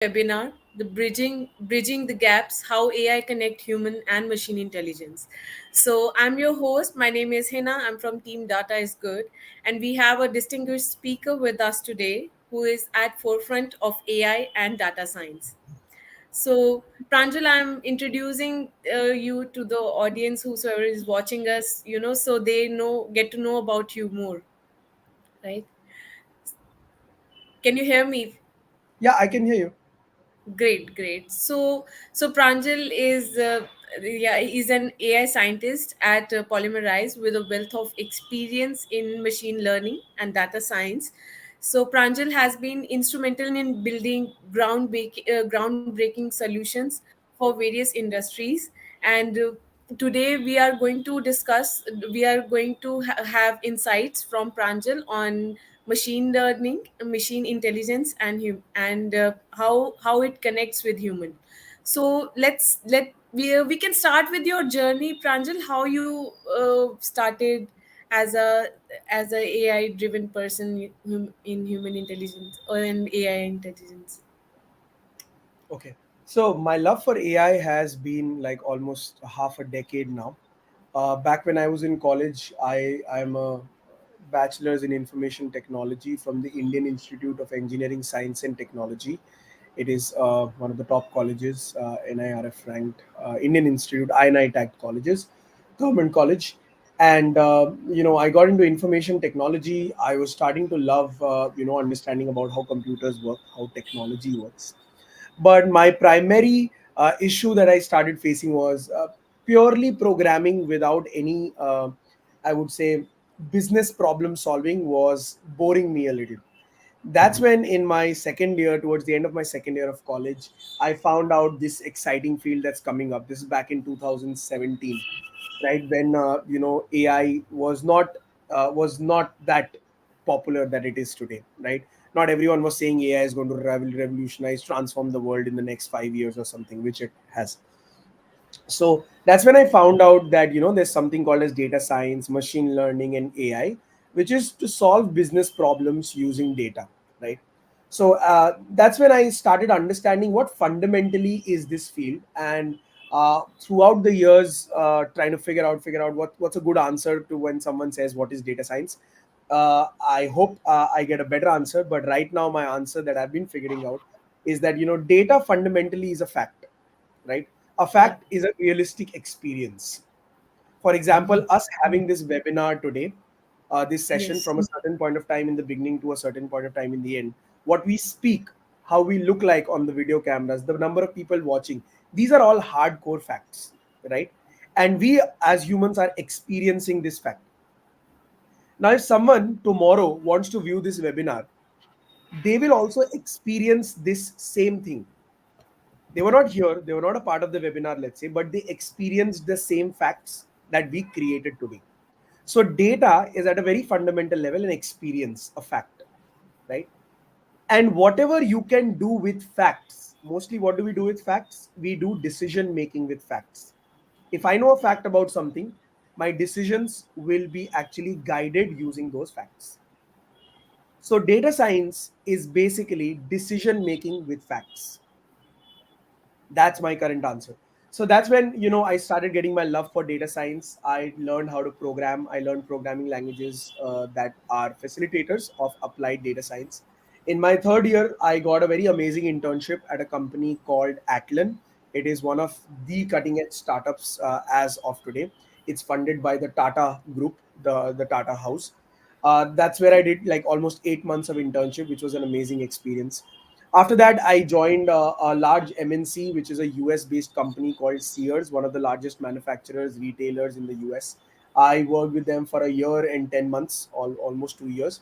webinar, the bridging the gaps, how AI connect human and machine intelligence. So I'm your host. My name is Hina. I'm from Team Data is Good, and we have a distinguished speaker with us today who is at forefront of AI and data science. So Pranjal, I'm introducing you to the audience, whosoever is watching us, so they get to know about you more, right? Can you hear me? Yeah, I can hear you. Great, great. So Pranjal is an AI scientist at Polymerize with a wealth of experience in machine learning and data science. So Pranjal has been instrumental in building groundbreaking solutions for various industries, and today we are going to have insights from Pranjal on machine learning, machine intelligence, and how it connects with human. So we can start with your journey, Pranjal. How you started as a AI driven person in human intelligence or in AI intelligence. Okay. So my love for AI has been like almost half a decade now. Back when I was in college, I'm a bachelor's in information technology from the Indian Institute of Engineering, Science and Technology. It is one of the top colleges, NIRF ranked Indian Institute, INI tagged colleges, government college. And I got into information technology. I was starting to love understanding about how computers work, how technology works. But my primary issue that I started facing was purely programming without any, I would say, business problem solving was boring me a little. That's when in my second year, towards the end of my second year of college, I found out this exciting field that's coming up. This is back in 2017, right when AI was not that popular that it is today, right? Not everyone was saying AI is going to revolutionize, transform the world in the next 5 years or something, which it has. So that's when I found out that there's something called as data science, machine learning and AI, which is to solve business problems using data, right? So that's when I started understanding what fundamentally is this field. And throughout the years, trying to figure out what's a good answer to when someone says what is data science. I hope I get a better answer, but right now my answer that I've been figuring out is that data fundamentally is a fact, right? A Yeah. fact is a realistic experience. For example, us having this webinar today, this session, Yes. from a certain point of time in the beginning to a certain point of time in the end, what we speak, how we look like on the video cameras, the number of people watching, these are all hardcore facts, right? And we as humans are experiencing this fact. Now if someone tomorrow wants to view this webinar, they will also experience this same thing. They were not here, they were not a part of the webinar, let's say, but they experienced the same facts that we created today. So data is at a very fundamental level an experience, a fact, right? And whatever you can do with facts, mostly what do we do with facts? We do decision making with facts. If I know a fact about something, my decisions will be actually guided using those facts. So data science is basically decision making with facts. That's my current answer. So that's when I started getting my love for data science. I learned how to program. I learned programming languages that are facilitators of applied data science. In my third year, I got a very amazing internship at a company called Atlan. It is one of the cutting edge startups as of today. It's funded by the Tata Group, the Tata House. That's where I did like almost 8 months of internship, which was an amazing experience. After that, I joined a large MNC, which is a US based company called Sears, one of the largest manufacturers, retailers in the US. I worked with them for a year and 10 months, almost 2 years.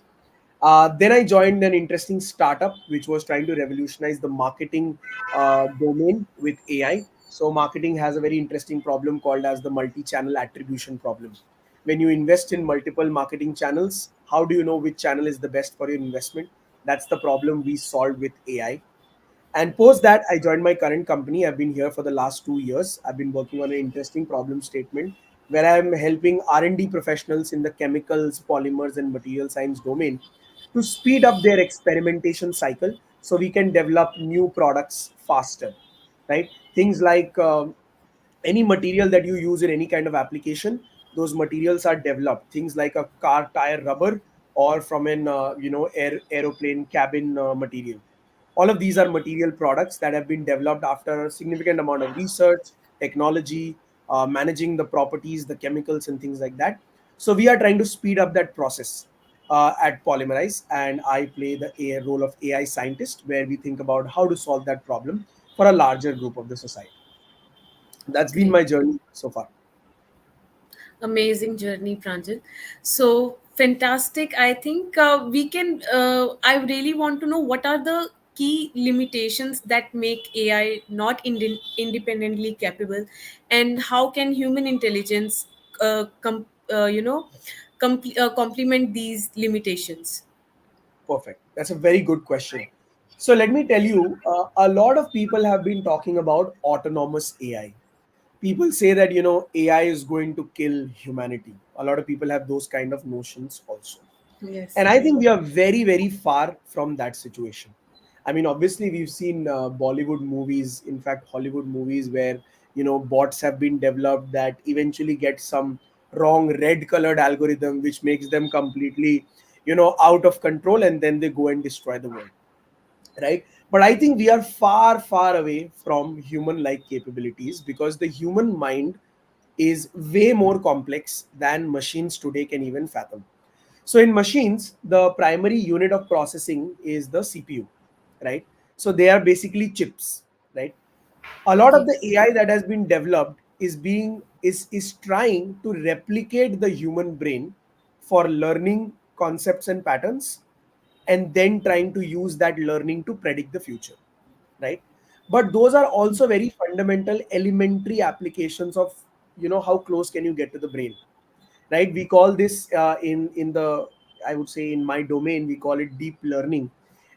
Then I joined an interesting startup which was trying to revolutionize the marketing domain with AI. So marketing has a very interesting problem called as the multi-channel attribution problem. When you invest in multiple marketing channels, how do you know which channel is the best for your investment? That's the problem we solved with AI. And post that, I joined my current company. I've been here for the last 2 years. I've been working on an interesting problem statement where I'm helping R&D professionals in the chemicals, polymers, and material science domain to speed up their experimentation cycle so we can develop new products faster, right? Things like any material that you use in any kind of application, those materials are developed. Things like a car tire rubber, or from an aeroplane cabin material. All of these are material products that have been developed after a significant amount of research, technology, managing the properties, the chemicals, and things like that. So we are trying to speed up that process at Polymerize, and I play the role of AI scientist, where we think about how to solve that problem for a larger group of the society. That's been Great. my journey so far. Amazing journey, Pranjal. So fantastic. I think we can. I really want to know what are the key limitations that make AI not independently capable, and how can human intelligence, complement these limitations. Perfect. That's a very good question. So let me tell you, a lot of people have been talking about autonomous AI. People say that AI is going to kill humanity. A lot of people have those kind of notions also. Yes. And I think we are very, very far from that situation. I mean, obviously, we've seen Bollywood movies, in fact, Hollywood movies, where bots have been developed that eventually get some wrong red colored algorithm, which makes them completely, out of control, and then they go and destroy the world, right? But I think we are far, far away from human like capabilities, because the human mind is way more complex than machines today can even fathom. So in machines, the primary unit of processing is the CPU, right? So they are basically chips, right? A lot of the Yes. AI that has been developed is trying to replicate the human brain for learning concepts and patterns, and then trying to use that learning to predict the future, right? But those are also very fundamental elementary applications of how close can you get to the brain, right? We call this in the, I would say, in my domain, we call it deep learning.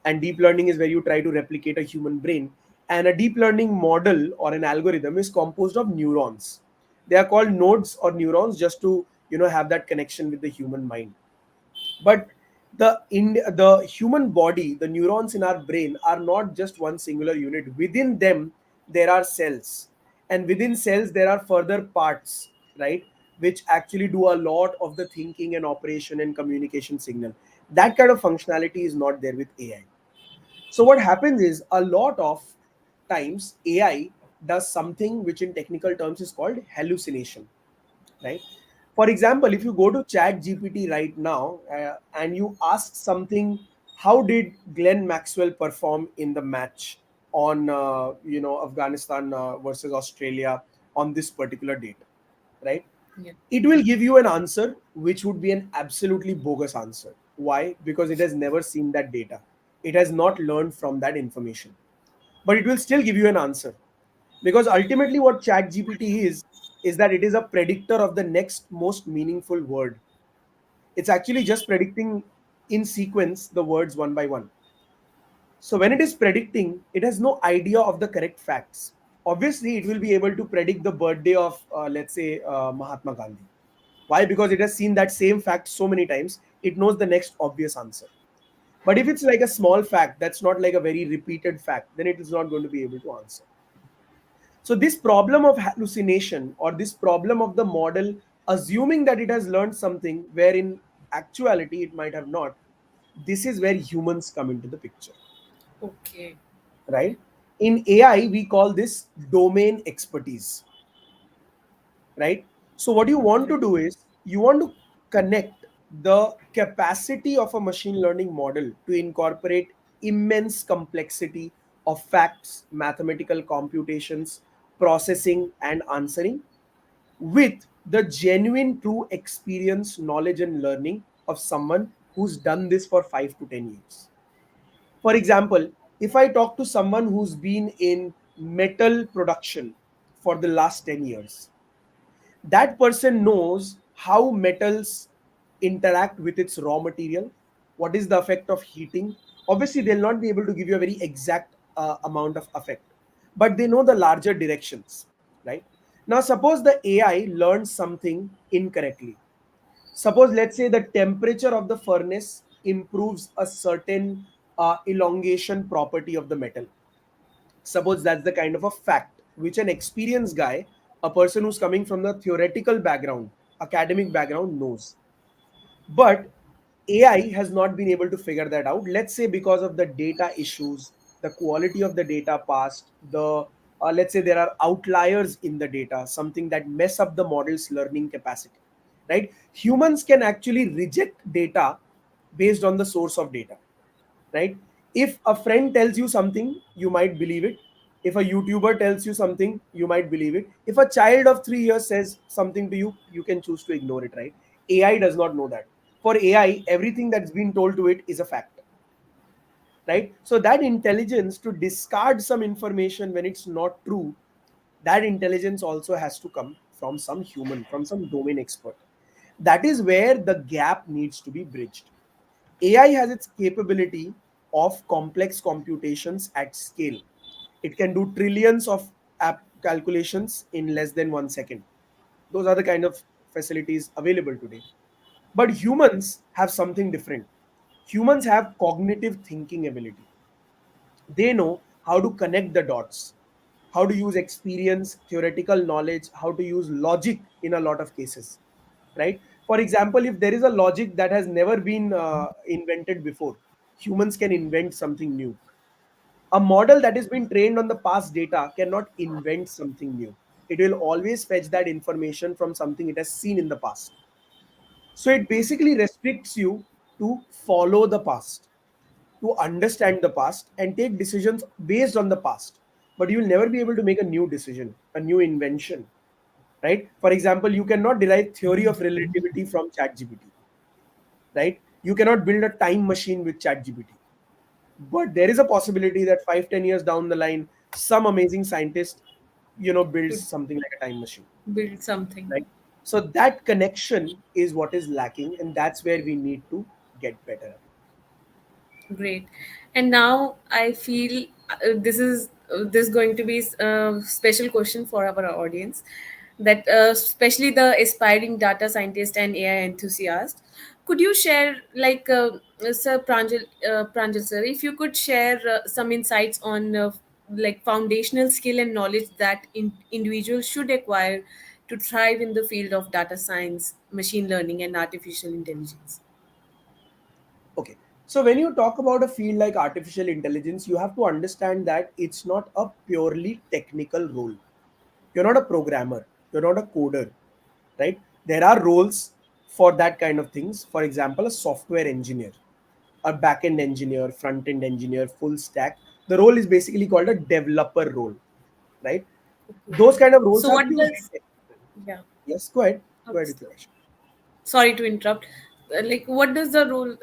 And deep learning is where you try to replicate a human brain. And a deep learning model or an algorithm is composed of neurons. They are called nodes or neurons, just to have that connection with the human mind. But the human body, the neurons in our brain, are not just one singular unit. Within them there are cells, and within cells there are further parts, right, which actually do a lot of the thinking and operation and communication signal. That kind of functionality is not there with AI. So what happens is, a lot of times AI does something which in technical terms is called hallucination, right? For example, if you go to Chat GPT right now, and you ask something, how did Glenn Maxwell perform in the match on Afghanistan versus Australia on this particular date, right? Yeah. It will give you an answer which would be an absolutely bogus answer. Why? Because it has never seen that data. It has not learned from that information. But it will still give you an answer, because ultimately what ChatGPT is that it is a predictor of the next most meaningful word. It's actually just predicting in sequence the words one by one. So when it is predicting, it has no idea of the correct facts. Obviously it will be able to predict the birthday of let's say Mahatma Gandhi. Why? Because it has seen that same fact so many times, it knows the next obvious answer. But if it's like a small fact that's not like a very repeated fact, then it is not going to be able to answer. So this problem of hallucination, or this problem of the model assuming that it has learned something where in actuality it might have not, this is where humans come into the picture, Okay. right? In AI, we call this domain expertise, right? So what you want Right. to do is, you want to connect the capacity of a machine learning model to incorporate immense complexity of facts, mathematical computations, processing, and answering, with the genuine true experience, knowledge, and learning of someone who's done this for 5 to 10 years. For example, if I talk to someone who's been in metal production for the last 10 years, that person knows how metals interact with its raw material, what is the effect of heating. Obviously they'll not be able to give you a very exact amount of effect, but they know the larger directions, right? Now suppose the AI learns something incorrectly. Suppose, let's say, the temperature of the furnace improves a certain elongation property of the metal. Suppose that's the kind of a fact which an experienced guy, a person who's coming from the theoretical background, academic background, knows. But AI has not been able to figure that out. Let's say because of the data issues, the quality of the data passed, the let's say there are outliers in the data, something that mess up the model's learning capacity. Right? Humans can actually reject data based on the source of data. Right? If a friend tells you something, you might believe it. If a YouTuber tells you something, you might believe it. If a child of 3 years says something to you, you can choose to ignore it, right? AI does not know that. For AI, everything that's been told to it is a fact, right? So that intelligence to discard some information when it's not true, that intelligence also has to come from some human, from some domain expert. That is where the gap needs to be bridged. AI has its capability of complex computations at scale. It can do trillions of app calculations in less than 1 second. Those are the kind of facilities available today. But humans have something different. Humans have cognitive thinking ability. They know how to connect the dots, how to use experience, theoretical knowledge, how to use logic in a lot of cases, right? For example, if there is a logic that has never been invented before, humans can invent something new. A model that has been trained on the past data cannot invent something new. It will always fetch that information from something it has seen in the past. So it basically restricts you to follow the past, to understand the past and take decisions based on the past. But you will never be able to make a new decision, a new invention, right? For example, you cannot derive theory of relativity from ChatGPT, right? You cannot build a time machine with ChatGPT. But there is a possibility that 5, 10 years down the line, some amazing scientist, builds Could something like a time machine, build something. right? So that connection is what is lacking, and that's where we need to get better. Great. And now I feel this is going to be a special question for our audience, that especially the aspiring data scientist and AI enthusiast. Could you share, like, Sir Pranjal sir, if you could share some insights on like foundational skill and knowledge that individuals should acquire to thrive in the field of data science, machine learning, and artificial intelligence? Okay. So when you talk about a field like artificial intelligence, you have to understand that it's not a purely technical role. You're not a programmer, you're not a coder, right? There are roles for that kind of things. For example, a software engineer, a back-end engineer, front-end engineer, full stack. The role is basically called a developer role, right? Okay. Those kind of roles So are what purely does technical. yeah. Yes, go ahead. Go ahead Oops. with your question. Sorry to interrupt. Like, what does the role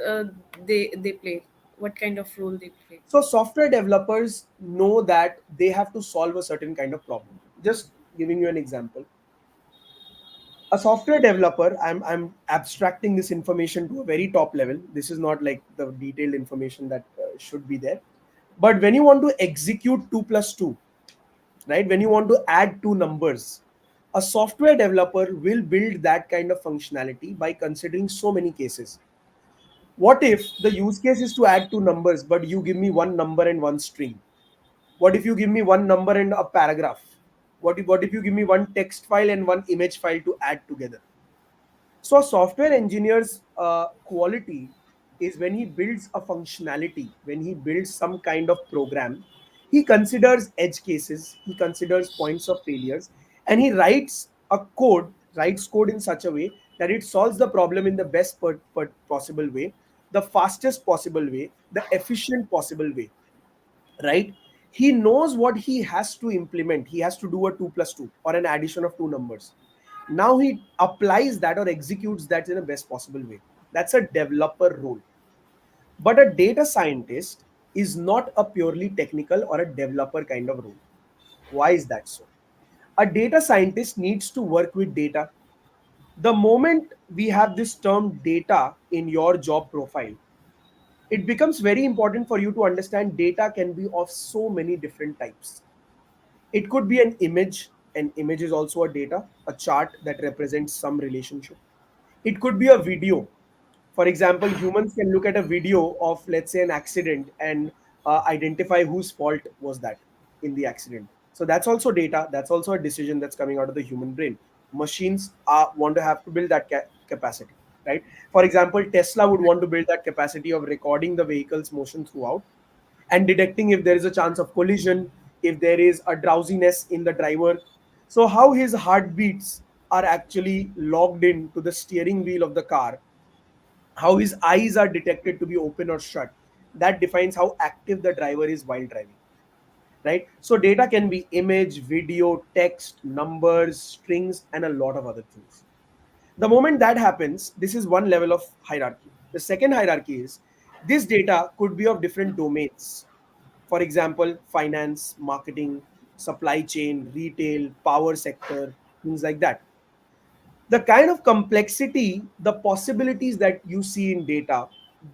they play? What kind of role they play? So software developers know that they have to solve a certain kind of problem. Just giving you an example. A software developer, I'm abstracting this information to a very top level. This is not like the detailed information that should be there. But when you want to execute 2 plus 2, right? When you want to add two numbers, a software developer will build that kind of functionality by considering so many cases. What if the use case is to add two numbers, but you give me one number and one string? What if you give me one number and a paragraph? What if you give me one text file and one image file to add together? So a software engineer's quality is when he builds a functionality, when he builds some kind of program, he considers edge cases, he considers points of failures, and he writes code in such a way that it solves the problem in the best possible way, the fastest possible way, the efficient possible way, right? He knows what he has to implement. He has to do a 2 plus 2 or an addition of two numbers. Now he applies that or executes that in the best possible way. That's a developer role. But a data scientist is not a purely technical or a developer kind of role. Why is that so? A data scientist needs to work with data. The moment we have this term data in your job profile, it becomes very important for you to understand data can be of so many different types. It could be an image is also a data, a chart that represents some relationship. It could be a video. For example, humans can look at a video of, let's say, an accident and identify whose fault was that in the accident. So that's also data. That's also a decision that's coming out of the human brain. Machines want to have to build that capacity, right? For example, Tesla would want to build that capacity of recording the vehicle's motion throughout and detecting if there is a chance of collision, if there is a drowsiness in the driver. So, how his heartbeats are actually logged in to the steering wheel of the car, how his eyes are detected to be open or shut, that defines how active the driver is while driving, right? So, data can be image, video, text, numbers, strings, and a lot of other things. The moment that happens, this is one level of hierarchy. The second hierarchy is this data could be of different domains. For example, finance, marketing, supply chain, retail, power sector, things like that. The kind of complexity, the possibilities that you see in data,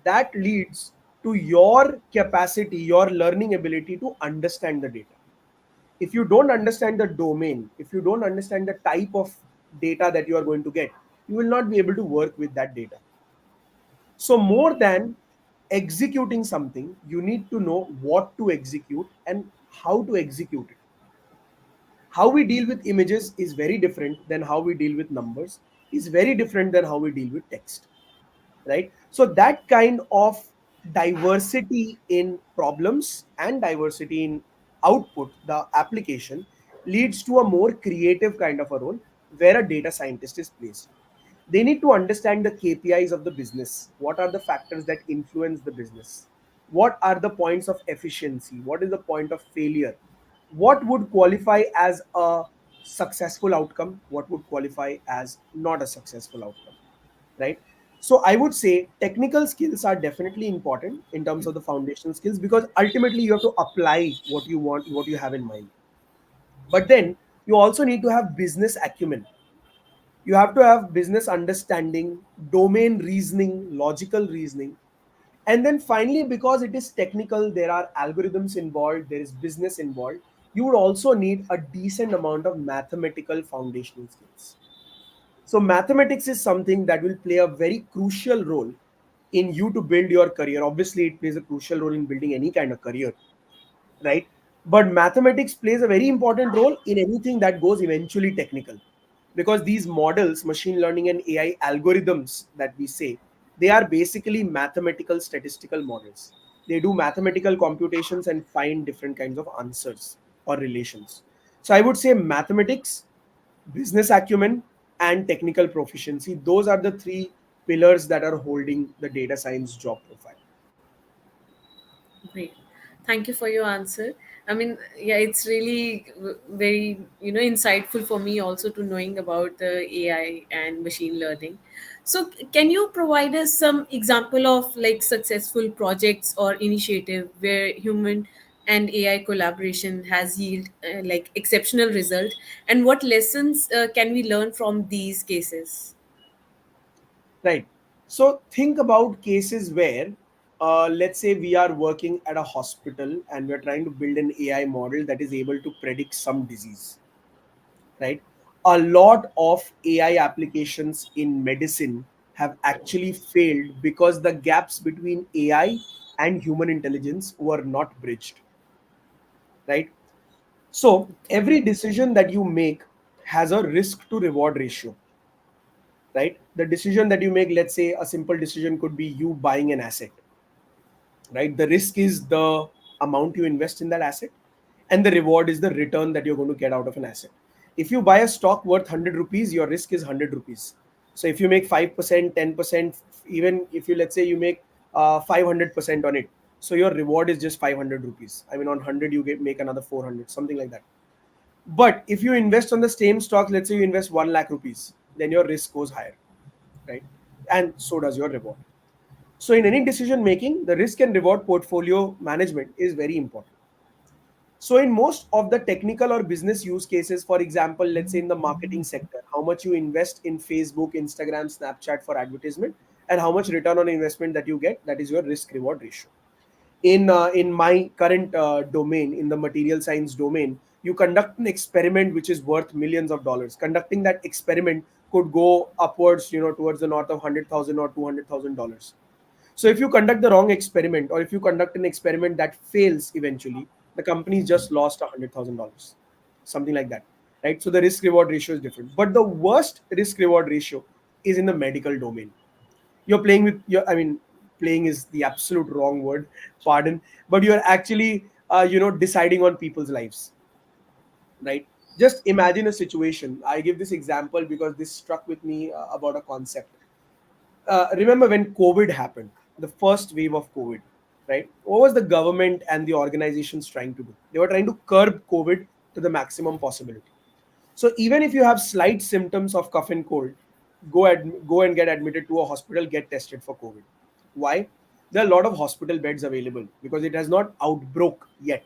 that leads to your capacity, your learning ability to understand the data. If you don't understand the domain, if you don't understand the type of data that you are going to get, you will not be able to work with that data. So, more than executing something, you need to know what to execute and how to execute it. How we deal with images is very different than how we deal with numbers, is very different than how we deal with text, right? So, that kind of diversity in problems and diversity in output, the application, leads to a more creative kind of a role where a data scientist is placed. They need to understand the KPIs of the business. What are the factors that influence the business? What are the points of efficiency? What is the point of failure? What would qualify as a successful outcome? What would qualify as not a successful outcome? Right? So I would say technical skills are definitely important in terms of the foundational skills, because ultimately you have to apply what you want, what you have in mind. But then you also need to have business acumen. You have to have business understanding, domain reasoning, logical reasoning. And then finally, because it is technical, there are algorithms involved, there is business involved, you would also need a decent amount of mathematical foundational skills. So, mathematics is something that will play a very crucial role in you to build your career. Obviously, it plays a crucial role in building any kind of career, right? But mathematics plays a very important role in anything that goes eventually technical, because these models, machine learning and AI algorithms that we say, they are basically mathematical statistical models. They do mathematical computations and find different kinds of answers or relations. So I would say mathematics, business acumen, and technical proficiency, those are the three pillars that are holding the data science job profile. Great. Thank you for your answer. I mean, yeah, it's really very, insightful for me also to knowing about the AI and machine learning. So, can you provide us some example of like successful projects or initiative where human and AI collaboration has yield like exceptional result, and what lessons can we learn from these cases? Right. So think about cases where, let's say, we are working at a hospital and we're trying to build an AI model that is able to predict some disease, right? A lot of AI applications in medicine have actually failed because the gaps between AI and human intelligence were not bridged, right? So Okay. every decision that you make has a risk to reward ratio, right? The decision that you make, let's say a simple decision could be you buying an asset, right? The risk is the amount you invest in that asset, and the reward is the return that you're going to get out of an asset. If you buy a stock worth 100 rupees, your risk is 100 rupees. So if you make 5%, 10%, even if you, let's say you make 500% on it, so your reward is just 500 rupees. I mean, on 100 you make another 400, something like that. But if you invest on the same stock, let's say you invest 1 lakh rupees, then your risk goes higher, right? And so does your reward. So in any decision making, the risk and reward portfolio management is very important. So in most of the technical or business use cases, for example, let's say in the marketing sector, how much you invest in Facebook, Instagram, Snapchat for advertisement, and how much return on investment that you get, that is your risk reward ratio. In my current domain, in the material science domain, you conduct an experiment which is worth millions of dollars. Conducting that experiment could go upwards, towards the north of 100,000 or $200,000. So if you conduct the wrong experiment, or if you conduct an experiment that fails eventually, the company's just lost $100,000, something like that, right? So the risk reward ratio is different. But the worst risk reward ratio is in the medical domain. You're playing with your, I mean, playing is the absolute wrong word, pardon, but you're actually, deciding on people's lives, right? Just imagine a situation. I give this example because this struck with me about a concept. Remember when COVID happened, the first wave of COVID, right? What was the government and the organizations trying to do? They were trying to curb COVID to the maximum possibility. So even if you have slight symptoms of cough and cold, go and get admitted to a hospital, get tested for COVID. Why? There are a lot of hospital beds available because it has not outbroke yet,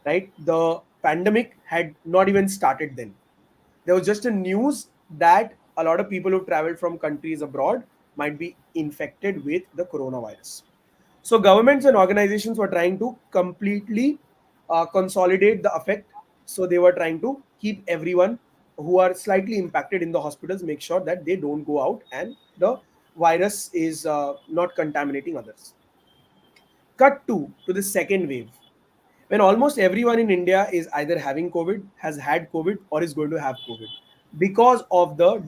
right? The pandemic had not even started then. There was just a news that a lot of people who traveled from countries abroad might be infected with the coronavirus. So governments and organizations were trying to completely consolidate the effect. So they were trying to keep everyone who are slightly impacted in the hospitals, make sure that they don't go out and the virus is not contaminating others. Cut to the second wave, when almost everyone in India is either having COVID, has had COVID, or is going to have COVID because of the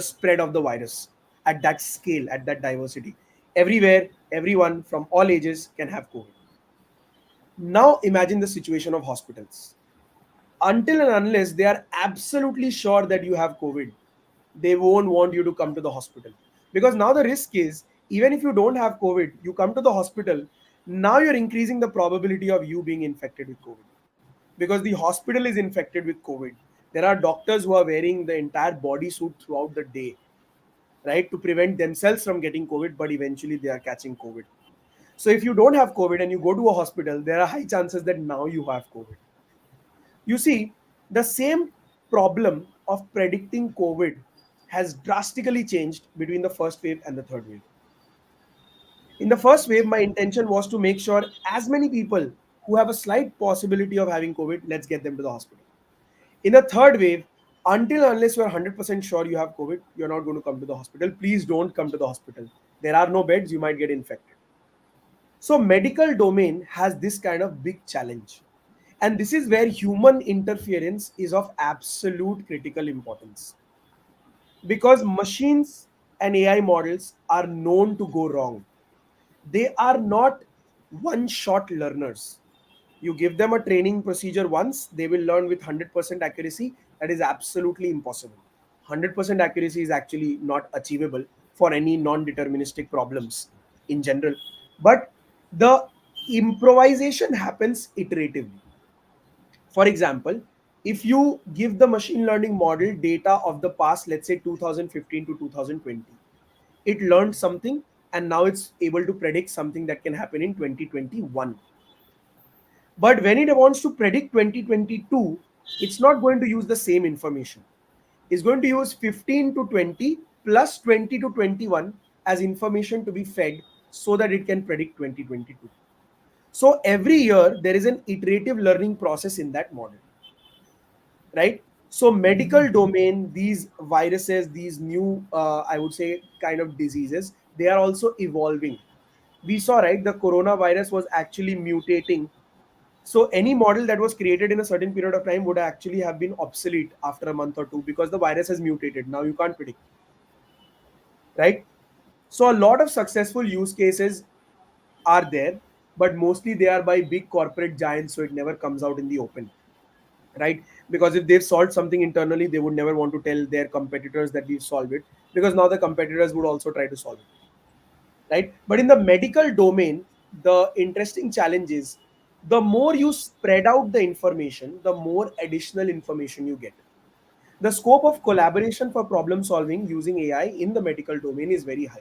spread of the virus at that scale, at that diversity. Everywhere, everyone from all ages can have COVID. Now imagine the situation of hospitals. Until and unless they are absolutely sure that you have COVID, they won't want you to come to the hospital. Because now the risk is, even if you don't have COVID, you come to the hospital, now you're increasing the probability of you being infected with COVID. Because the hospital is infected with COVID. There are doctors who are wearing the entire body suit throughout the day, right, to prevent themselves from getting COVID, but eventually they are catching COVID. So if you don't have COVID and you go to a hospital, there are high chances that now you have COVID. You see, the same problem of predicting COVID has drastically changed between the first wave and the third wave. In the first wave, my intention was to make sure as many people who have a slight possibility of having COVID, let's get them to the hospital. In the third wave, until unless you are 100% sure you have COVID, you're not going to come to the hospital. Please don't come to the hospital. There are no beds, you might get infected. So medical domain has this kind of big challenge. And this is where human interference is of absolute critical importance. Because machines and AI models are known to go wrong. They are not one shot learners. You give them a training procedure once, they will learn with 100% accuracy. That is absolutely impossible. 100% accuracy is actually not achievable for any non deterministic problems in general. But the improvisation happens iteratively. For example, if you give the machine learning model data of the past, let's say 2015 to 2020, it learned something and now it's able to predict something that can happen in 2021. But when it wants to predict 2022, it's not going to use the same information. It's going to use 15 to 20 plus 20 to 21 as information to be fed so that it can predict 2022. So every year there is an iterative learning process in that model, right? So medical domain, these viruses, these new, I would say, kind of diseases, they are also evolving. We saw, right, the coronavirus was actually mutating. So any model that was created in a certain period of time would actually have been obsolete after a month or two because the virus has mutated. Now you can't predict, right? So a lot of successful use cases are there, but mostly they are by big corporate giants, so it never comes out in the open, right? Because if they've solved something internally, they would never want to tell their competitors that we've solved it, because now the competitors would also try to solve it, right? But in the medical domain, the interesting challenge is the more you spread out the information, the more additional information you get. The scope of collaboration for problem solving using AI in the medical domain is very high.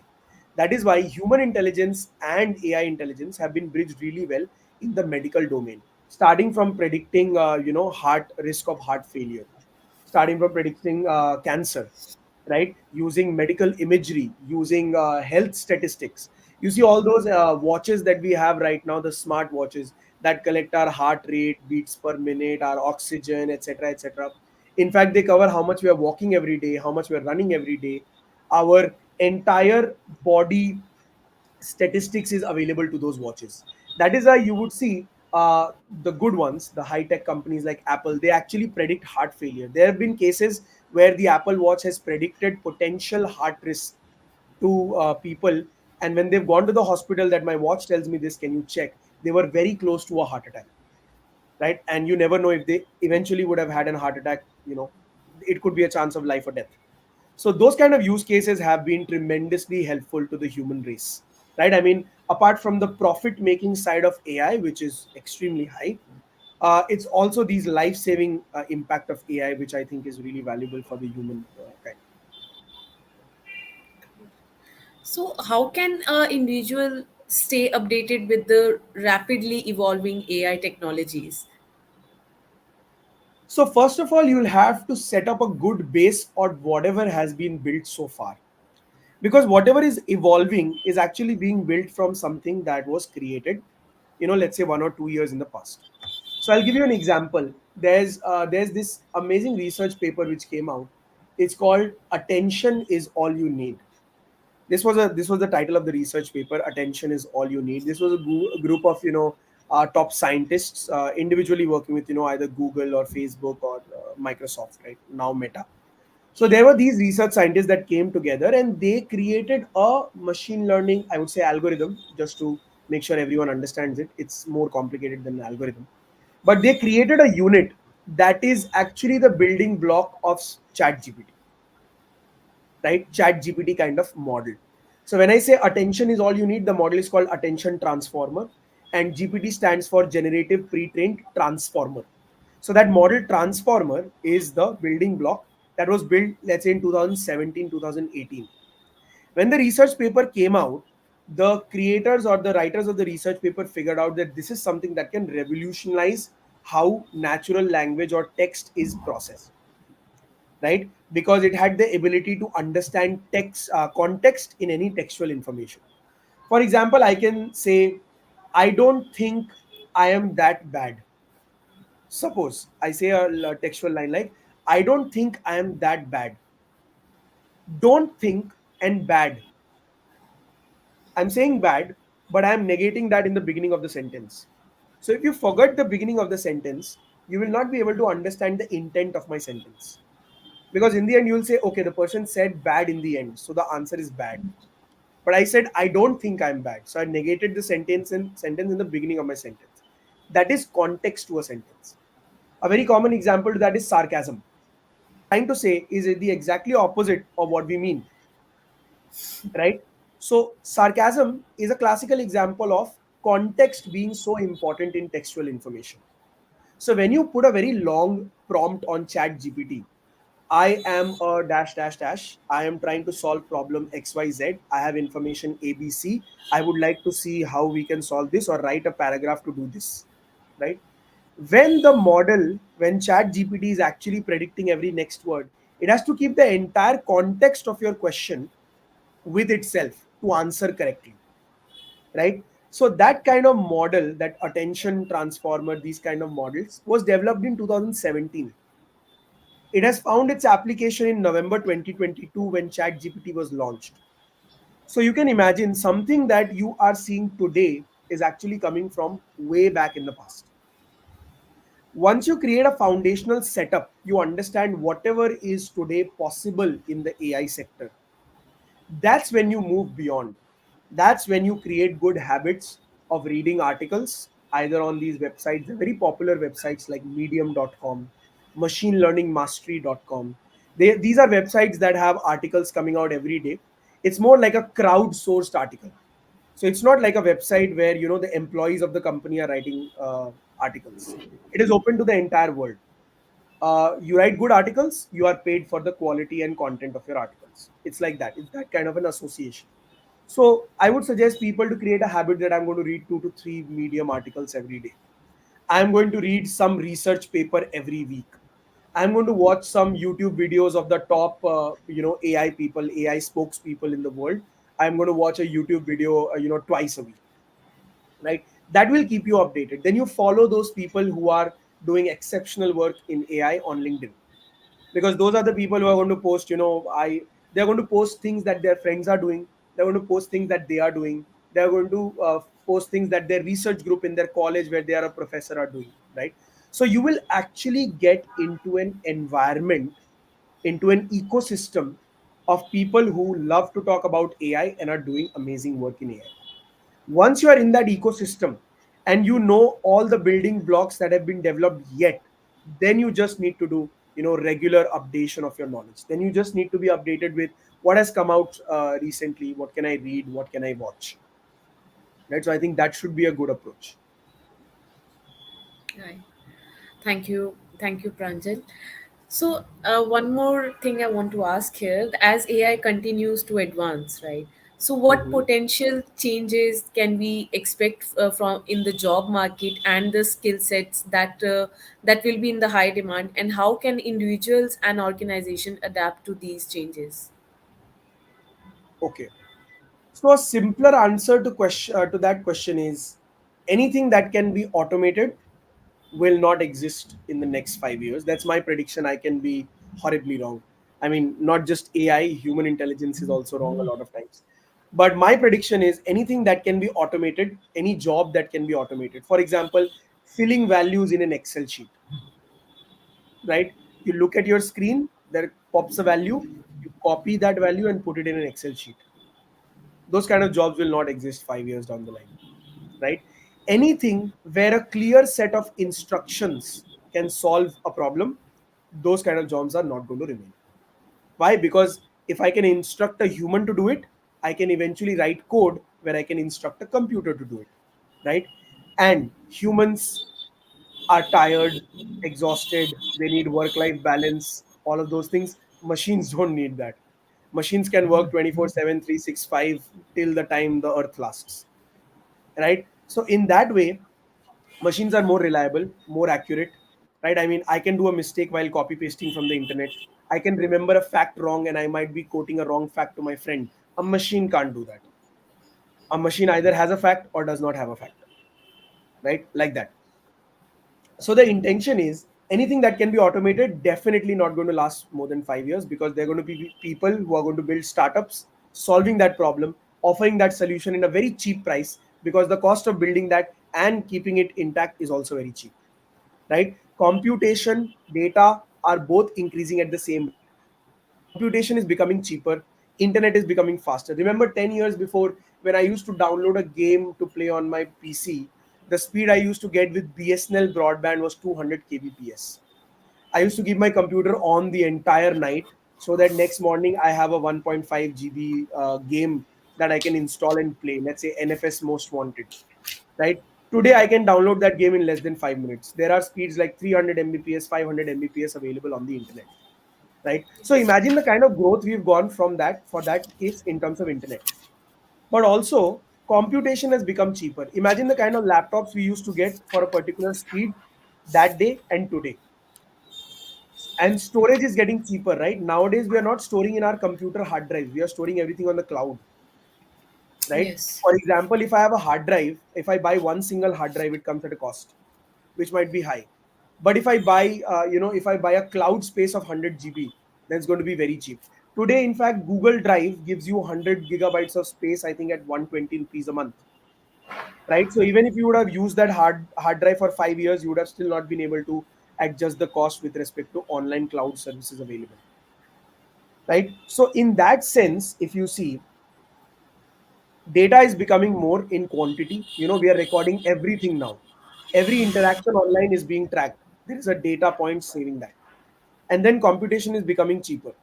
That is why human intelligence and AI intelligence have been bridged really well in the medical domain, starting from predicting, heart risk of heart failure, starting from predicting cancer, right? Using medical imagery, using health statistics. You see all those watches that we have right now, the smart watches that collect our heart rate, beats per minute, our oxygen, etc., etc. In fact, they cover how much we are walking every day, how much we are running every day. Our entire body statistics is available to those watches. That is why you would see the good ones, the high tech companies like Apple, they actually predict heart failure. There have been cases where the Apple Watch has predicted potential heart risk to people. And when they've gone to the hospital, that my watch tells me this, can you check? They were very close to a heart attack, right? And you never know if they eventually would have had a heart attack, it could be a chance of life or death. So those kind of use cases have been tremendously helpful to the human race, right? I mean, apart from the profit making side of AI, which is extremely high, it's also these life saving impact of AI, which I think is really valuable for the human kind. So, how can a individual stay updated with the rapidly evolving AI technologies? So first of all, you'll have to set up a good base on whatever has been built so far, because whatever is evolving is actually being built from something that was created, let's say 1 or 2 years in the past. So I'll give you an example. There's this amazing research paper which came out. It's called "Attention is All You Need." This was the title of the research paper. "Attention is All You Need." This was a group of top scientists, individually working with either Google or Facebook or Microsoft, right now Meta. So there were these research scientists that came together and they created a machine learning, I would say, algorithm, just to make sure everyone understands it. It's more complicated than an algorithm. But they created a unit that is actually the building block of ChatGPT, right? ChatGPT kind of model. So when I say attention is all you need, the model is called Attention Transformer, and GPT stands for Generative Pre-trained Transformer. So that model transformer is the building block that was built, let's say, in 2017, 2018. When the research paper came out, the creators or the writers of the research paper figured out that this is something that can revolutionize how natural language or text is processed, right? Because it had the ability to understand text context in any textual information. For example, I can say, I don't think I am that bad. Suppose I say a textual line like, I don't think I am that bad. Don't think and bad. I'm saying bad, but I'm negating that in the beginning of the sentence. So if you forget the beginning of the sentence, you will not be able to understand the intent of my sentence. Because in the end, you'll say, okay, the person said bad in the end. So the answer is bad. But I said, I don't think I'm bad. So I negated the sentence in the beginning of my sentence. That is context to a sentence. A very common example to that is sarcasm. Trying to say is the exactly opposite of what we mean, right? So sarcasm is a classical example of context being so important in textual information. So when you put a very long prompt on Chat GPT, I am a dash dash dash. I am trying to solve problem XYZ. I have information ABC. I would like to see how we can solve this or write a paragraph to do this, right? When Chat GPT is actually predicting every next word, it has to keep the entire context of your question with itself to answer correctly, right? So that kind of model, that attention transformer, these kind of models was developed in 2017. It has found its application in November 2022 when ChatGPT was launched. So you can imagine something that you are seeing today is actually coming from way back in the past. Once you create a foundational setup, you understand whatever is today possible in the AI sector. That's when you move beyond. That's when you create good habits of reading articles either on these websites, the very popular websites like medium.com, machinelearningmastery.com. These are websites that have articles coming out every day. It's more like a crowdsourced article. So it's not like a website where the employees of the company are writing articles. It is open to the entire world. You write good articles, you are paid for the quality and content of your articles. It's like that. It's that kind of an association. So I would suggest people to create a habit that I'm going to read 2 to 3 medium articles every day. I'm going to read some research paper every week. I'm going to watch some YouTube videos of the top, AI people, AI spokespeople in the world. I'm going to watch a YouTube video, twice a week, right? That will keep you updated. Then you follow those people who are doing exceptional work in AI on LinkedIn. because those are the people who are going to post, they're going to post things that their friends are doing. They're going to post things that they are doing. They're going to post things that their research group in their college where they are a professor are doing, right? So you will actually get into an environment, into an ecosystem of people who love to talk about AI and are doing amazing work in AI. Once you are in that ecosystem and you know all the building blocks that have been developed yet, then you just need to do, regular updation of your knowledge. Then you just need to be updated with what has come out recently, what can I read, what can I watch, right? So I think that should be a good approach. Right. Thank you, Pranjal. So, one more thing I want to ask here: as AI continues to advance, right? So, what Mhm. potential changes can we expect from in the job market and the skill sets that will be in the high demand, and how can individuals and organization adapt to these changes? Okay, so a simpler answer to that question is anything that can be automated will not exist in the next 5 years. That's my prediction. I can be horribly wrong. I mean, not just AI, human intelligence is also wrong a lot of times. But my prediction is anything that can be automated, any job that can be automated. For example, filling values in an Excel sheet, right? You look at your screen, there pops a value, you copy that value and put it in an Excel sheet. Those kind of jobs will not exist 5 years down the line, right? Anything where a clear set of instructions can solve a problem, those kind of jobs are not going to remain. Why? Because if I can instruct a human to do it, I can eventually write code where I can instruct a computer to do it, right? And humans are tired, exhausted, they need work life balance, all of those things. Machines don't need that. Machines can work 24/7, 365 till the time the earth lasts, right? So in that way, machines are more reliable, more accurate, right? I mean, I can do a mistake while copy pasting from the internet. I can remember a fact wrong and I might be quoting a wrong fact to my friend. A machine can't do that. A machine either has a fact or does not have a fact, right? Like that. So the intention is anything that can be automated definitely not going to last more than 5 years, because they're going to be people who are going to build startups solving that problem, offering that solution in a very cheap price, because the cost of building that and keeping it intact is also very cheap, right? Computation, data are both increasing at the same rate. Computation is becoming cheaper, internet is becoming faster. Remember 10 years before, when I used to download a game to play on my PC, the speed I used to get with BSNL broadband was 200 kbps. I used to keep my computer on the entire night so that next morning I have a 1.5 GB game that I can install and play. Let's say NFS Most Wanted, right? Today I can download that game in less than 5 minutes. There are speeds like 300 Mbps, 500 Mbps available on the internet, right? So imagine the kind of growth we've gone from that for that case in terms of internet. But also, computation has become cheaper. Imagine the kind of laptops we used to get for a particular speed that day and today. And storage is getting cheaper, right? Nowadays, we are not storing in our computer hard drives. We are storing everything on the cloud, right? Yes. For example, if I have a hard drive, if I buy one single hard drive, it comes at a cost, which might be high. But if I buy, if I buy a cloud space of 100 GB, then it's going to be very cheap. Today, in fact, Google Drive gives you 100 gigabytes of space, I think, at 120 rupees a month, right? So even if you would have used that hard drive for 5 years, you would have still not been able to adjust the cost with respect to online cloud services available, right? So in that sense, if you see, data is becoming more in quantity. We are recording everything now. Every interaction online is being tracked. There is a data point saving that. And then computation is becoming cheaper.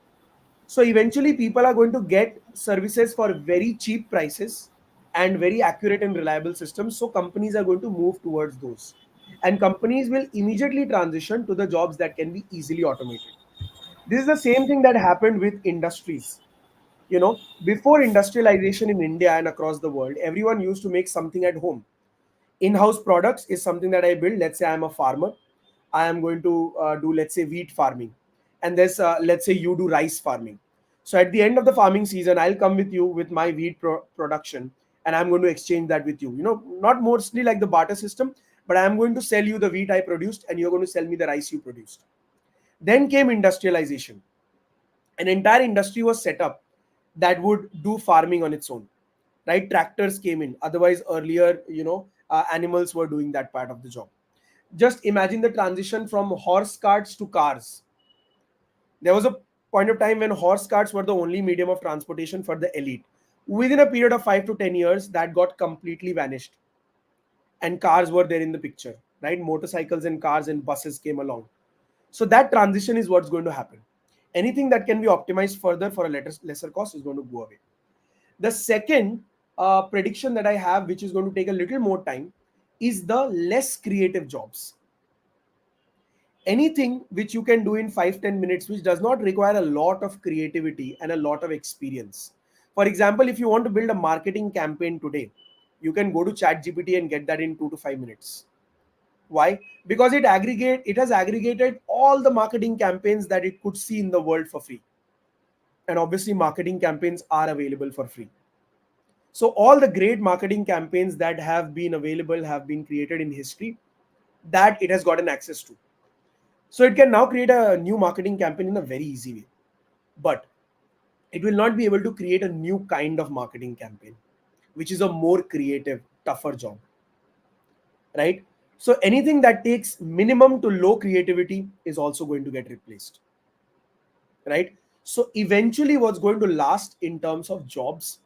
So eventually people are going to get services for very cheap prices and very accurate and reliable systems. So companies are going to move towards those. And companies will immediately transition to the jobs that can be easily automated. This is the same thing that happened with industries. Before industrialization in India and across the world, everyone used to make something at home. In-house products is something that I build. Let's say I'm a farmer. I am going to do, let's say, wheat farming, and there's let's say you do rice farming. So at the end of the farming season, I'll come with you with my wheat production, and I'm going to exchange that with you. Not mostly like the barter system, but I'm going to sell you the wheat I produced, and you're going to sell me the rice you produced. Then came industrialization. An entire industry was set up that would do farming on its own, right? Tractors came in. Otherwise, earlier, animals were doing that part of the job. Just imagine the transition from horse carts to cars. There was a point of time when horse carts were the only medium of transportation for the elite. Within a period of 5 to 10 years, that got completely vanished, and cars were there in the picture, right? Motorcycles and cars and buses came along. So that transition is what's going to happen. Anything that can be optimized further for a lesser cost is going to go away. The second prediction that I have, which is going to take a little more time, is the less creative jobs. Anything which you can do in 5-10 minutes, which does not require a lot of creativity and a lot of experience. For example, if you want to build a marketing campaign today, you can go to ChatGPT and get that in 2 to 5 minutes. Why? Because it has aggregated all the marketing campaigns that it could see in the world for free. And obviously, marketing campaigns are available for free. So all the great marketing campaigns that have been available have been created in history, that it has gotten access to. So it can now create a new marketing campaign in a very easy way. But it will not be able to create a new kind of marketing campaign, which is a more creative, tougher job, right? So anything that takes minimum to low creativity is also going to get replaced, right? So eventually, what's going to last in terms of jobs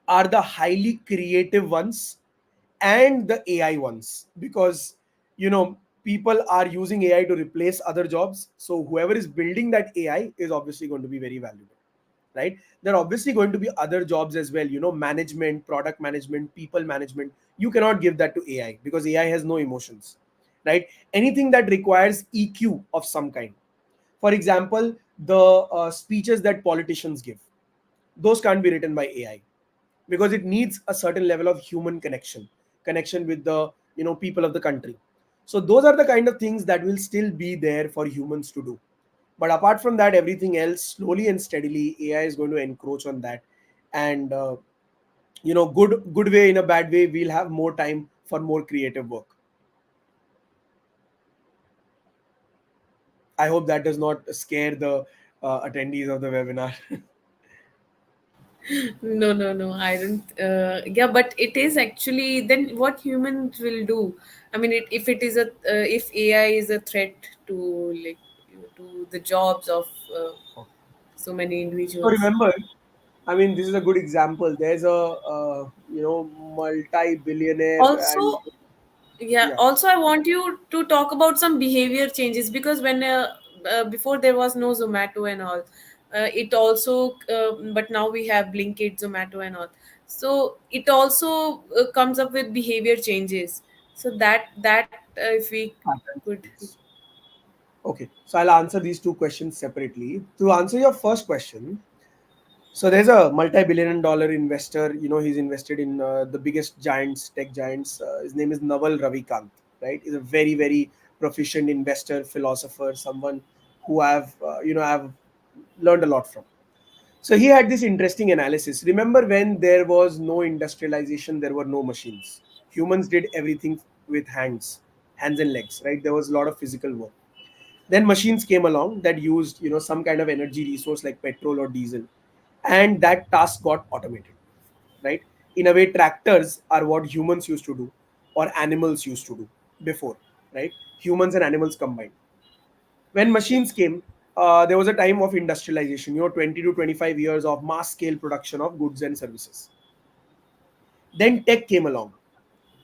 are the highly creative ones and the AI ones, because people are using AI to replace other jobs. So whoever is building that AI is obviously going to be very valuable, right? There are obviously going to be other jobs as well, management, product management, people management. You cannot give that to AI because AI has no emotions, right? Anything that requires EQ of some kind, for example, the speeches that politicians give, those can't be written by AI because it needs a certain level of human connection with the people of the country. So those are the kind of things that will still be there for humans to do. But apart from that, everything else, slowly and steadily, AI is going to encroach on that. And good way, in a bad way, we'll have more time for more creative work. I hope that does not scare the attendees of the webinar. No, no, no. I don't. Yeah, but it is actually then what humans will do. I mean, if it is if AI is a threat to like to the jobs of so many So individuals. remember, I mean, this is a good example. There's a multi-billionaire, and Also, yeah. yeah, Also, I want you to talk about some behavior changes because when before there was no Zomato and all, it also. But now we have Blinkit, Zomato, and all. So it also comes up with behavior changes. So that if we could. okay. So I'll answer these two questions separately. To answer your first question, so there's a multi-billion-dollar investor. He's invested in the biggest giants, tech giants. His name is Naval Ravikant. Right? He's a very, very proficient investor, philosopher, someone who I've learned a lot from. So he had this interesting analysis. Remember when there was no industrialization, there were no machines. Humans did everything with hands and legs. Right? There was a lot of physical work. Then machines came along that used some kind of energy resource like petrol or diesel, and that task got automated, right? In a way, tractors are what humans used to do or animals used to do before, right? Humans and animals combined. When machines came, there was a time of industrialization, 20 to 25 years of mass scale production of goods and services. Then tech came along.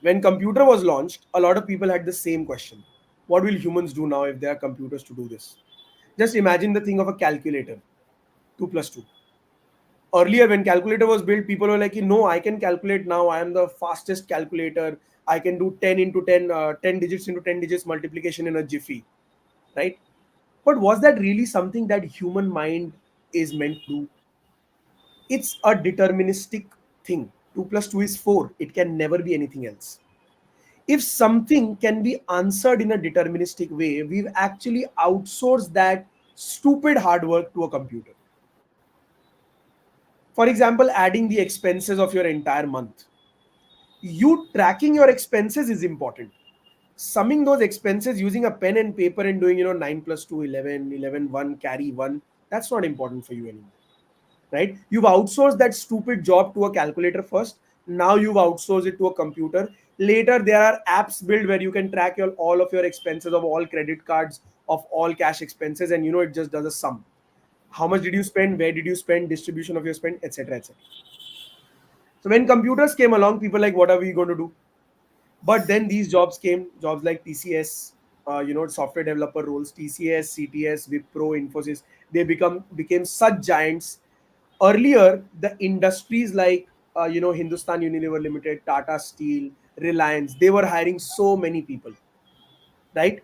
When computer was launched, a lot of people had the same question: what will humans do now if there are computers to do this? Just imagine the thing of a calculator, 2 plus 2. Earlier, when calculator was built, people were like, no, I can calculate now. I am the fastest calculator. I can do 10 into 10, 10 digits into 10 digits multiplication in a jiffy, right? But was that really something that human mind is meant to do? It's a deterministic thing. 2 plus 2 is 4. It can never be anything else. If something can be answered in a deterministic way, we've actually outsourced that stupid hard work to a computer. For example, adding the expenses of your entire month. You tracking your expenses is important. summing those expenses using a pen and paper and doing 9 plus 2 11, 11 1 carry 1, that's not important for you anymore, right? You've outsourced that stupid job to a calculator first. Now you've outsourced it to a computer. Later there are apps built where you can track your all of your expenses of all credit cards, of all cash expenses, and it just does a sum. How much did you spend, where did you spend, distribution of your spend, etc., etc. So when computers came along, people like, what are we going to do? But then these jobs came, jobs like TCS, software developer roles, TCS, CTS, Wipro, Infosys. They became such giants. Earlier, the industries like Hindustan Unilever Limited, Tata Steel, Reliance, they were hiring so many people, right?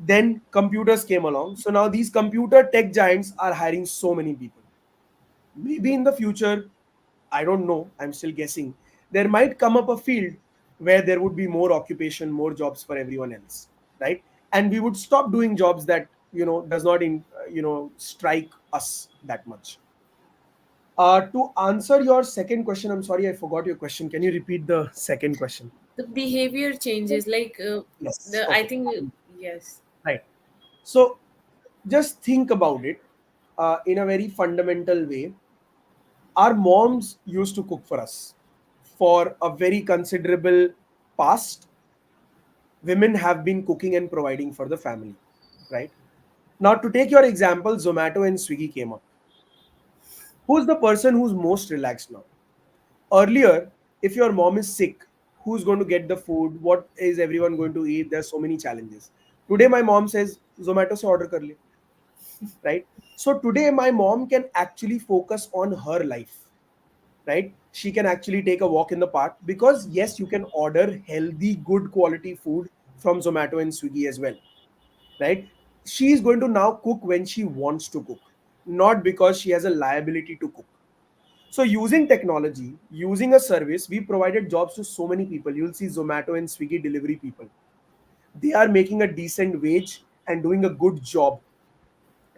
Then computers came along. So now these computer tech giants are hiring so many people. Maybe in the future, I don't know, I'm still guessing, there might come up a field where there would be more occupation, more jobs for everyone else, right? And we would stop doing jobs that does not strike us that much. To answer your second question, I'm sorry, I forgot your question. Can you repeat the second question? The behavior changes, like Yes. the I Okay. think yes. Right. So just think about it in a very fundamental way. Our moms used to cook for us for a very considerable past. Women have been cooking and providing for the family, right? Now, to take your example, Zomato and Swiggy came up. Who's the person who's most relaxed now? Earlier, if your mom is sick, who's going to get the food? What is everyone going to eat? There's so many challenges. Today, my mom says, Zomato se order kar le, right? So today, my mom can actually focus on her life, right? She can actually take a walk in the park because, yes, you can order healthy, good quality food from Zomato and Swiggy as well, right? She is going to now cook when she wants to cook, not because she has a liability to cook. So, using technology, using a service, we provided jobs to so many people. You'll see Zomato and Swiggy delivery people. They are making a decent wage and doing a good job,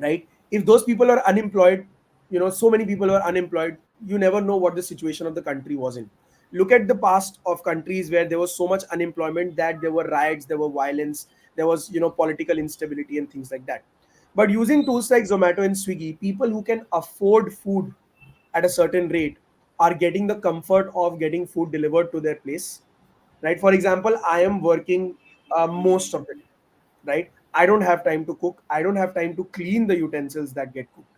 right? If those people are unemployed, so many people are unemployed, you never know what the situation of the country was in. Look at the past of countries where there was so much unemployment that there were riots, there were violence, there was political instability and things like that. But using tools like Zomato and Swiggy, people who can afford food at a certain rate are getting the comfort of getting food delivered to their place, right? For example, I am working most of the day, right? I don't have time to cook. I don't have time to clean the utensils that get cooked,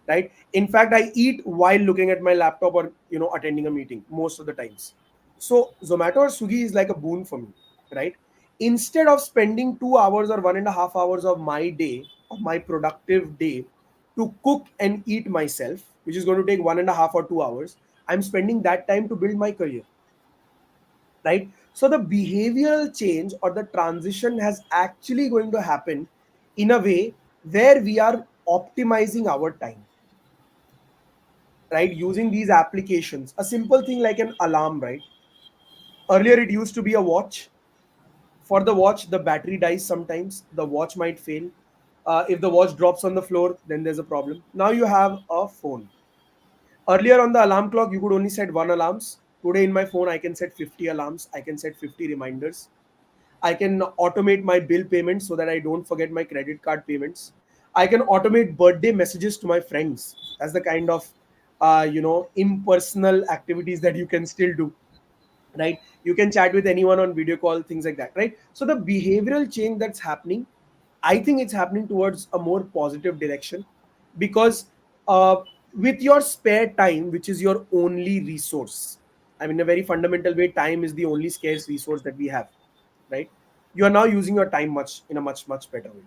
right? In fact, I eat while looking at my laptop or attending a meeting most of the times. So Zomato or Swiggy is like a boon for me, right? Instead of spending 2 hours or 1.5 hours of my day, of my productive day, to cook and eat myself, which is going to take 1.5 or 2 hours, I'm spending that time to build my career, right? So the behavioral change or the transition has actually going to happen in a way where we are optimizing our time, right? Using these applications, a simple thing like an alarm, right? Earlier it used to be a watch. For the watch, the battery dies sometimes, the watch might fail. If the watch drops on the floor, then there's a problem. Now you have a phone. Earlier on the alarm clock, you could only set one alarms. Today in my phone, I can set 50 alarms. I can set 50 reminders. I can automate my bill payments so that I don't forget my credit card payments. I can automate birthday messages to my friends. That's the kind of impersonal activities that you can still do, right? You can chat with anyone on video call, things like that, right? So the behavioral change that's happening, I think it's happening towards a more positive direction because uh, with your spare time, which is your only resource, I mean, in a very fundamental way, time is the only scarce resource that we have, right? You are now using your time much in a much better way.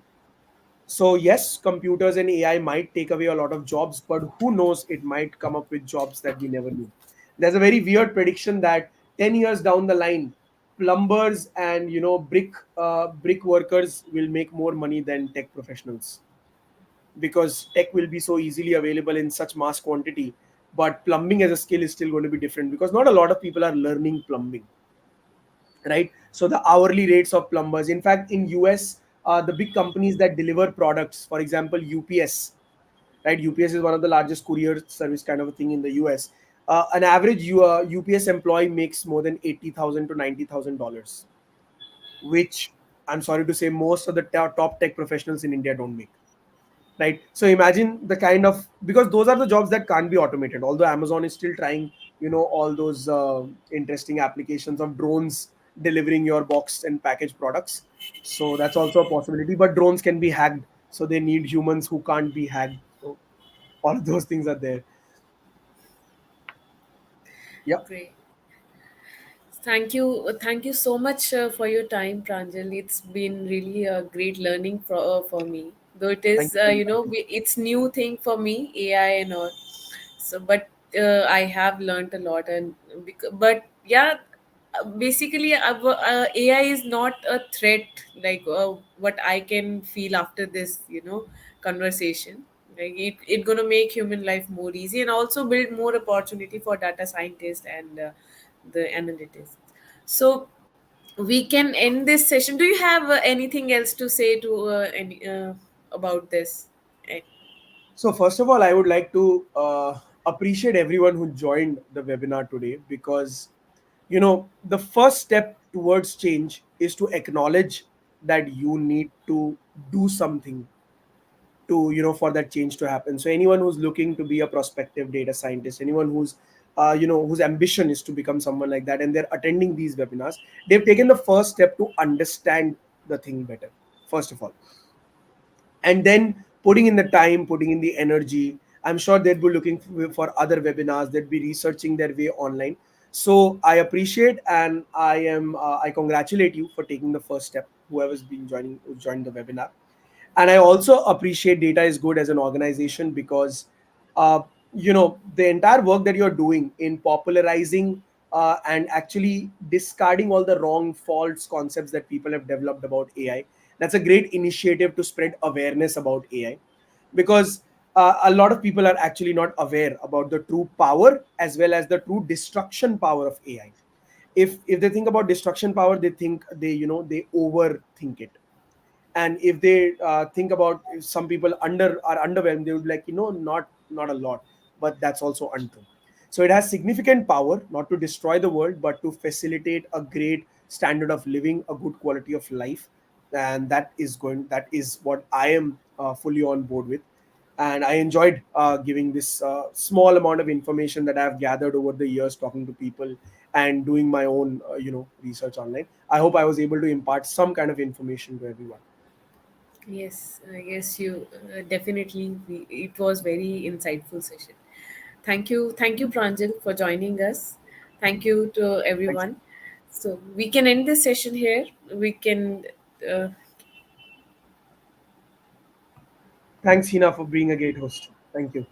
So yes, computers and AI might take away a lot of jobs, but who knows, it might come up with jobs that we never knew. There's a very weird prediction that 10 years down the line, plumbers and brick workers will make more money than tech professionals because tech will be so easily available in such mass quantity. But plumbing as a skill is still going to be different because not a lot of people are learning plumbing, right? So the hourly rates of plumbers. In fact, in US, the big companies that deliver products, for example, UPS, right? UPS is one of the largest courier service kind of a thing in the US. An average UPS employee makes more than $80,000 to $90,000, which I'm sorry to say most of the top tech professionals in India don't make, right? So imagine the kind of, because those are the jobs that can't be automated, although Amazon is still trying, all those interesting applications of drones delivering your boxed and packaged products. So that's also a possibility, but drones can be hacked, so they need humans who can't be hacked. So all of those things are there. Yeah. Great. Thank you so much for your time, Pranjal. It's been really a great learning for me. Though it Thank is, you for inviting. it's new thing for me, AI and all. So, but I have learned a lot, and but yeah, basically, AI is not a threat like what I can feel after this, conversation. Like it gonna make human life more easy and also build more opportunity for data scientists and the analytics. So we can end this session. Do you have anything else to say to about this? Eh, So first of all, I would like to appreciate everyone who joined the webinar today, because the first step towards change is to acknowledge that you need to do something to for that change to happen. So anyone who's looking to be a prospective data scientist, anyone who's whose ambition is to become someone like that, and they're attending these webinars, they've taken the first step to understand the thing better, first of all, and then putting in the time, putting in the energy. I'm sure they'd be looking for other webinars, they'd be researching their way online. So I appreciate, and I congratulate you for taking the first step, whoever's been joining, who joined the webinar. And I also appreciate Data is Good as an organization, because the entire work that you're doing in popularizing and actually discarding all the wrong false concepts that people have developed about AI, that's a great initiative to spread awareness about AI. Because a lot of people are actually not aware about the true power as well as the true destruction power of AI. If they think about destruction power, they think they overthink it. And if they think about, if some people are underwhelmed, they would be like, not a lot. But that's also untrue. So it has significant power, not to destroy the world, but to facilitate a great standard of living, a good quality of life. And that is what I am fully on board with. And I enjoyed giving this small amount of information that I've gathered over the years, talking to people and doing my own research online. I hope I was able to impart some kind of information to everyone. yes, yes, you definitely. It was very insightful session. Thank you, Pranjal, for joining us. Thank you to Thanks. everyone. So we can end this session here. We can. Uh, Thanks, Hina, for being a great host. Thank you.